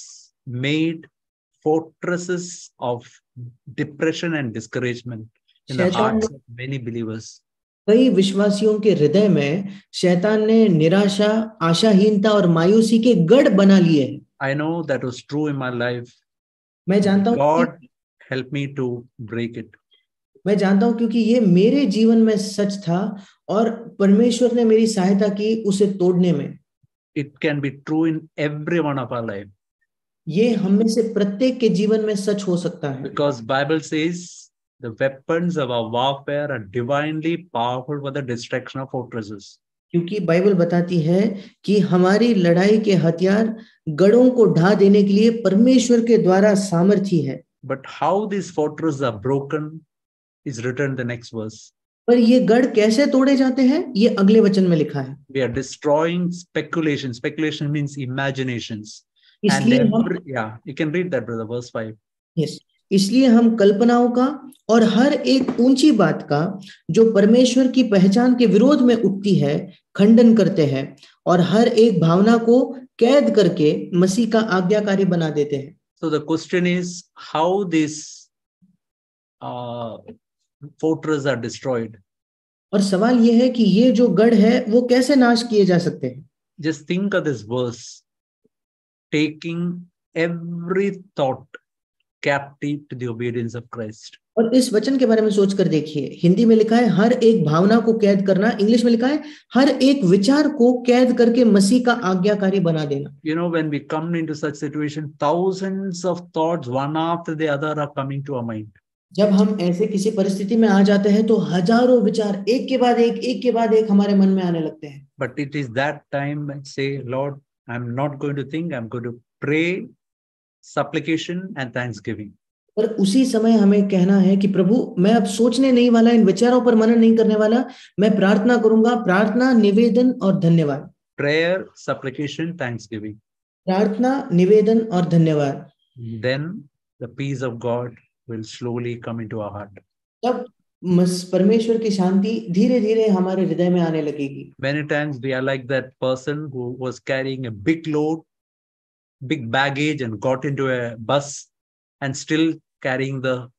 made fortresses of depression and discouragement in the hearts of many believers. कई विश्वासियों के हृदय में शैतान ने निराशा, आशाहीनता और मायूसी के गढ़ बना लिए हैं। I know that was true in my life. मैं जानता हूँ God help me to break it. मैं जानता हूँ क्योंकि ये मेरे जीवन में सच था और परमेश्वर ने मेरी सहायता की उसे तोड़ने में। It can be true in every one of our life. ये हम में से प्रत्येक के जीवन में सच हो सकता है। Because Bible says the weapons of our warfare are divinely powerful for the destruction of fortresses. क्योंकि बाइबल बताती है कि हमारी लड़ाई के हथियार गढ़ों को ढा देने के लिए परमेश्वर के द्वारा सामर्थी है। But how these fortresses are broken is written in the next verse. पर ये गढ़ कैसे तोड़े जाते हैं ये अगले वचन में लिखा है। We are destroying speculation. Speculation means imaginations. इसलिए yeah, you can read that, brother, verse 5. Yes. इसलिए हम कल्पनाओं का और हर एक ऊंची बात का जो परमेश्वर की पहचान के विरोध में उठती है खंडन करते हैं और हर एक भावना को कैद करके मसीह का आज्ञाकारी बना देते हैं। So the question is how these fortresses are destroyed. और सवाल यह है कि ये जो गढ़ है वो कैसे नाश किए जा सकते हैं। Just think of this verse, taking every thought captive to the obedience of Christ. और इस वचन के बारे में सोचकर देखिए, हिंदी में लिखा है हर एक भावना को कैद करना, इंग्लिश में लिखा है हर एक विचार को कैद करके मसीह का आज्ञाकारी बना देना। You know, when we come into such situation, thousands of thoughts one after the other are coming to our mind. जब हम ऐसे किसी परिस्थिति में आ जाते हैं तो हजारों विचार एक के बाद एक हमारे मन में आने लगते हैं। But it is that time I say, Lord, I'm not going to think, I'm going to pray, supplication and thanksgiving. पर उसी समय हमें कहना है कि प्रभु मैं अब सोचने नहीं वाला, इन विचारों पर मनन नहीं करने वाला, मैं प्रार्थना करूंगा, प्रार्थना, निवेदन और धन्यवाद। Prayer, supplication, thanksgiving. प्रार्थना, निवेदन और धन्यवाद। Then the peace of God will slowly come into our heart. तब परमेश्वर की शांति धीरे धीरे हमारे हृदय में आने लगेगी। Many times we are like that person who was carrying a big load, big baggage and got into a bus and still carrying the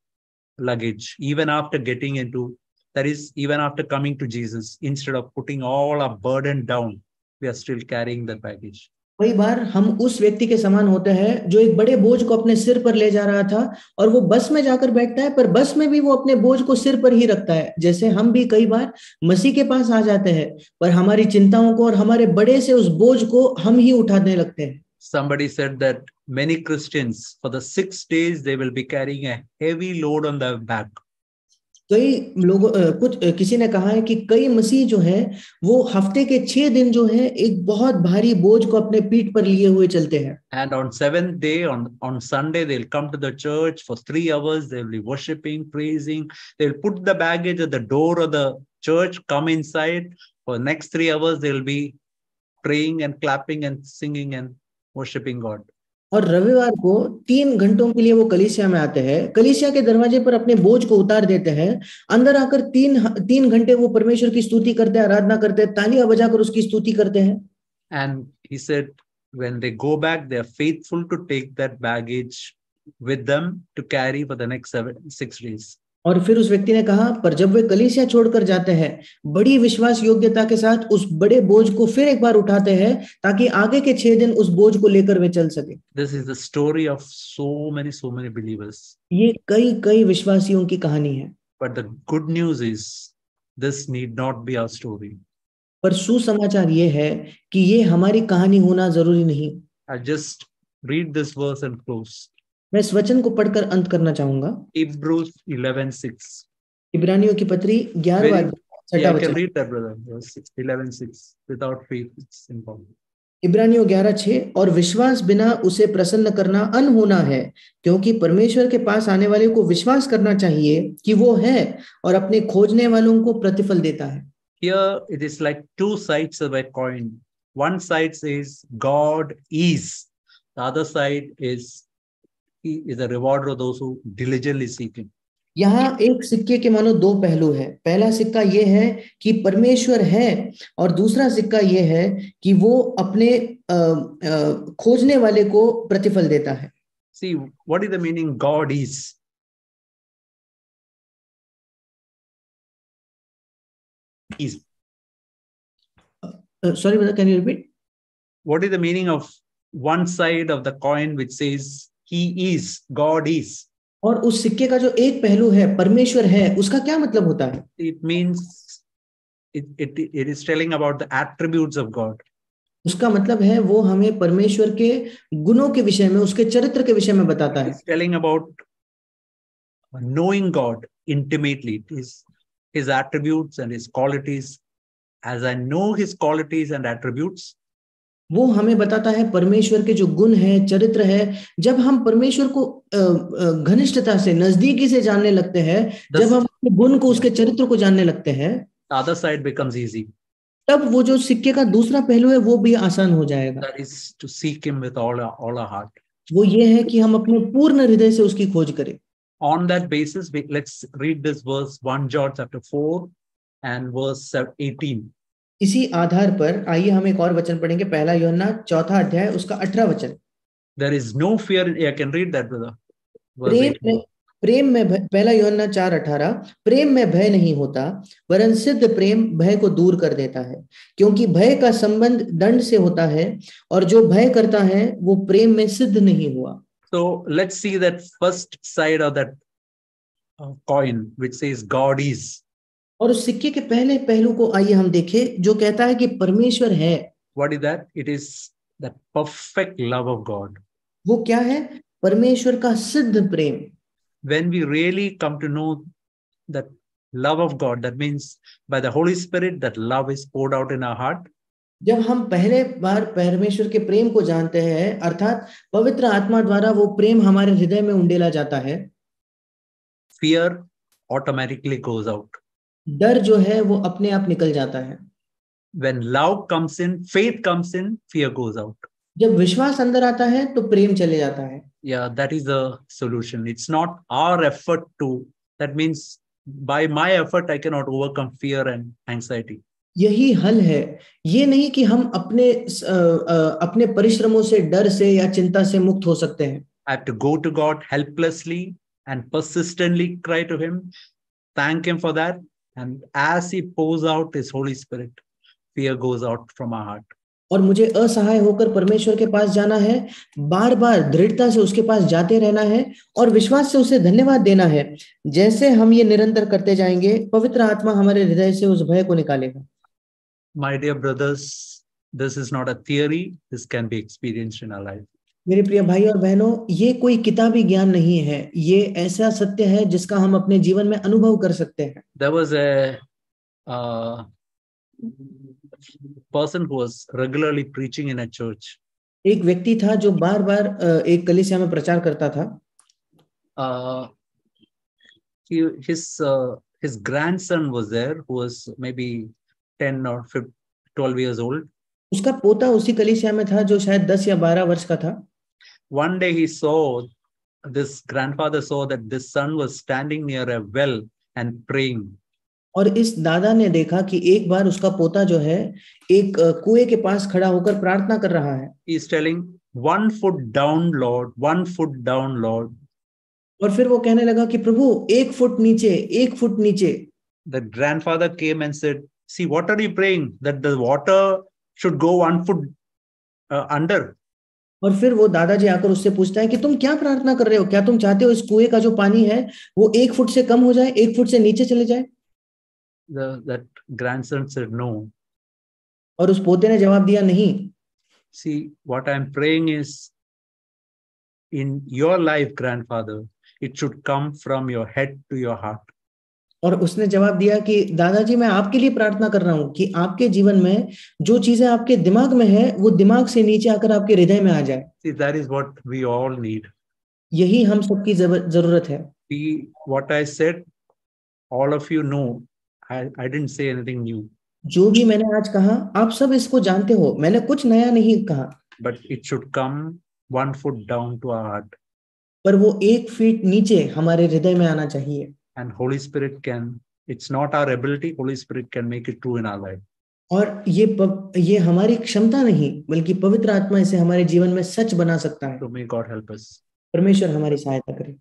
luggage. Even after getting into, that is, even after coming to Jesus, instead of putting all our burden down, we are still carrying the baggage. कई बार हम उस व्यक्ति के समान होते हैं जो एक बड़े बोझ को अपने सिर पर ले जा रहा था और वो बस में जाकर बैठता है, पर बस में भी वो अपने बोझ को सिर पर ही रखता है। जैसे हम भी कई बार मसीह के पास आ जाते हैं पर हमारी चिंताओं को और हमारे बड़े से उस बोझ को हम ही उठाने लगते हैं। Somebody said that many Christians for the 6 days they will be carrying a heavy load on their back. कई लोगों किसी ने कहा है कि कई मसीह जो है वो हफ्ते के 6 दिन जो है एक बहुत भारी बोझ को अपने पीठ पर लिए हुए चलते हैं। And on 7th day, on Sunday, they'll come to the church for 3 hours. They'll be worshiping, praising. They'll put the baggage at the door of the church, come inside. For the next 3 hours, they'll be praying and clapping and singing and worshiping God. और रविवार को 3 घंटों के लिए वो कलीसिया में आते हैं, कलीसिया के दरवाजे पर अपने बोझ को उतार देते हैं, अंदर आकर 3 घंटे वो परमेश्वर की स्तुति करते हैं, आराधना करते हैं, तालियां बजाकर उसकी स्तुति करते हैं। And he said, when they go back, they are faithful to take that baggage with them to carry for the next 6 days. और फिर उस व्यक्ति ने कहा, पर जब वे कलीसिया छोड़कर जाते हैं, बड़ी विश्वास योग्यता के साथ उस बड़े बोझ को फिर एक बार उठाते हैं, ताकि आगे के 6 दिन उस बोझ को लेकर वे चल सके। This is the story of so many believers. ये कई विश्वासियों की कहानी है। But the good news is, this need not be our story. पर सुसमाचार ये है कि ये हमारी कहानी होना जरूरी नहीं। I just read this verse and close. मैं इस वचन को पढ़कर अंत करना चाहूंगा। Hebrews 11:6. इब्रानियों की पत्री 11वां Yeah, I can वचन। read that, brother. 11:6. Without faith, it's impossible. इब्रानियों 11:6, और विश्वास बिना उसे प्रसन्न करना अनहोना है, क्योंकि परमेश्वर के पास आने वाले को विश्वास करना चाहिए कि वो है और अपने खोजने वालों को प्रतिफल देता है। Here it is like two sides of a coin. One side says God is. The other side is He is a rewarder of those who diligently seek Him. यहाँ एक सिक्के के मानो दो पहलू है। पहला सिक्का ये है कि परमेश्वर है, और दूसरा सिक्का ये है कि वो अपने खोजने वाले को प्रतिफल देता है। See, what is the meaning God is? Is. Sorry, brother, can you repeat? What is the meaning of one side of the coin which says He is, God is? और उस सिक्के का जो एक पहलू है परमेश्वर है, उसका क्या मतलब होता है? It means it is telling about the attributes of God. उसका मतलब है वो हमें परमेश्वर के गुणों के विषय में, उसके चरित्र के विषय में बताता है। It's telling about knowing God intimately. It is His attributes and His qualities. As I know His qualities and attributes, वो हमें बताता है परमेश्वर के जो गुण है, चरित्र है। जब हम परमेश्वर को घनिष्ठता से, नजदीकी से जानने लगते हैं, जब हम अपने गुण को, उसके चरित्र को जानने लगते हैं, the other side becomes easy. तब वो जो सिक्के का दूसरा पहलू है वो भी आसान हो जाएगा। That is to seek Him with all our heart. वो ये है कि हम अपने पूर्ण हृदय से उसकी खोज करें। On that basis, let's read this verse 1 John chapter 4 and verse 18. इसी आधार पर आइए हम एक और वचन पढ़ेंगे, पहला यूहन्ना 4 अध्याय उसका 18 वचन। There is no fear. I can read that, brother. प्रेम में पहला यूहन्ना 4:18, प्रेम में भय नहीं होता, वरन सिद्ध प्रेम भय को दूर कर देता है, क्योंकि भय का संबंध दंड से होता है, और जो भय करता है वो प्रेम में सिद्ध नहीं हुआ। So let's see that first side of that coin which says God is. और उस सिक्के के पहले पहलू को आइए हम देखें, जो कहता है कि परमेश्वर है। What is that? It is the perfect love of God. वो क्या है? परमेश्वर का सिद्ध प्रेम। When we really come to know that love of God, that means by the Holy Spirit that love is poured out in our heart. जब हम पहले बार परमेश्वर के प्रेम को जानते हैं, अर्थात पवित्र आत्मा द्वारा वो प्रेम हमारे हृदय में उंडेला जाता है, fear automatically goes out. डर जो है वो अपने आप निकल जाता है। When love comes in, faith comes in, fear goes out. जब विश्वास अंदर आता है तो प्रेम चले जाता है। Yeah, that is the solution. It's not our effort to, that means by my effort I cannot overcome fear and anxiety. यही हल है। ये नहीं कि हम अपने परिश्रमों से, डर से या चिंता से मुक्त हो सकते हैं। I have to go to God helplessly and persistently cry to Him, thank Him for that, and as He pours out His Holy Spirit, fear goes out from our heart. और मुझे असहाय होकर परमेश्वर के पास जाना है, बार बार दृढ़ता से उसके पास जाते रहना है, और विश्वास से उसे धन्यवाद देना है। जैसे हम ये निरंतर करते जाएंगे, पवित्र आत्मा हमारे हृदय से उस भय को निकालेगा। My dear brothers, this is not a theory. This can be experienced in our life. मेरे प्रिय भाई और बहनों, ये कोई किताबी ज्ञान नहीं है, ये ऐसा सत्य है जिसका हम अपने जीवन में अनुभव कर सकते हैं। There was a person who was regularly preaching in a church. एक व्यक्ति था जो बार बार एक कलीसिया में प्रचार करता था। His grandson was there, who was maybe 10 or 12 years old. उसका पोता उसी कलीसिया में था जो शायद 10 या 12 वर्ष का था। One day this grandfather saw that this son was standing near a well and praying. और इस दादा ने देखा कि एक बार उसका पोता जो है एक कुएं के पास खड़ा होकर प्रार्थना कर रहा है। He is telling, 1 foot down, Lord, 1 foot down, Lord. और फिर वो कहने लगा कि प्रभु 1 फुट नीचे, 1 फुट नीचे। The grandfather came and said, see, what are you praying? That the water should go 1 foot under. और फिर वो दादाजी आकर उससे पूछता है कि तुम क्या प्रार्थना कर रहे हो, क्या तुम चाहते हो इस कुएं का जो पानी है वो 1 फुट से कम हो जाए, 1 फुट से नीचे चले जाए? That grandson said, no. और उस पोते ने जवाब दिया, नहीं। See, what I'm praying is, in your life, grandfather, it should come from your head to your heart. और उसने जवाब दिया कि दादाजी मैं आपके लिए प्रार्थना कर रहा हूं कि आपके जीवन में जो चीजें आपके दिमाग में है वो दिमाग से नीचे आकर आपके हृदय में आ जाए। See, that is what we all need. यही हम सबकी जरूरत है। See, what I said, all of you know, I didn't say anything new. जो भी मैंने आज कहा आप सब इसको जानते हो, मैंने कुछ नया नहीं कहा। But it should come 1 foot down to our heart. पर वो 1 फीट नीचे हमारे हृदय में आना चाहिए। And Holy Spirit can, it's not our ability, Holy Spirit can make it true in our life. और ये हमारी क्षमता नहीं बल्कि पवित्र आत्मा इसे हमारे जीवन में सच बना सकता है। So may God help us. परमेश्वर हमारी सहायता करे।